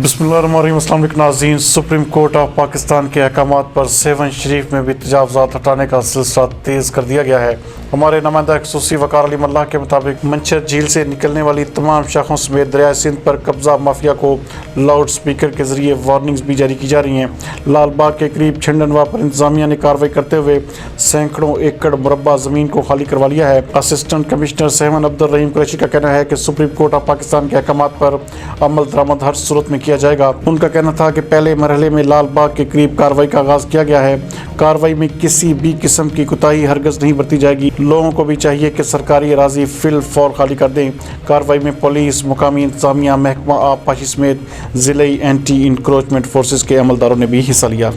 بسم اللہ الرحمن الرحیم۔ السلام علیکم ناظرین۔ سپریم کورٹ آف پاکستان کے احکامات پر سہون شریف میں بھی تجاوزات ہٹانے کا سلسلہ تیز کر دیا گیا ہے۔ ہمارے نمائندہ خصوصی وقار علی ملا کے مطابق منچھر جھیل سے نکلنے والی تمام شاخوں سمیت دریائے سندھ پر قبضہ مافیا کو لاؤڈ سپیکر کے ذریعے وارننگز بھی جاری کی جا رہی ہیں۔ لال باغ کے قریب چھنڈنوا پر انتظامیہ نے کارروائی کرتے ہوئے سینکڑوں ایکڑ مربع زمین کو خالی کروا لیا ہے۔ اسسٹنٹ کمشنر سہون عبدالرحیم قریشی کا کہنا ہے کہ سپریم کورٹ آف پاکستان کے احکامات پر عمل درآمد ہر صورت میں کیا جائے گا۔ ان کا کہنا تھا کہ پہلے مرحلے میں لال باغ کے قریب کارروائی کا آغاز کیا گیا ہے۔ کارروائی میں کسی بھی قسم کی کوتاہی ہرگز نہیں برتی جائے گی۔ لوگوں کو بھی چاہیے کہ سرکاری اراضی فی الفور خالی کر دیں۔ کارروائی میں پولیس، مقامی انتظامیہ، محکمہ آب پاشی سمیت ضلعی اینٹی انکروچمنٹ فورسز کے عملداروں نے بھی حصہ لیا۔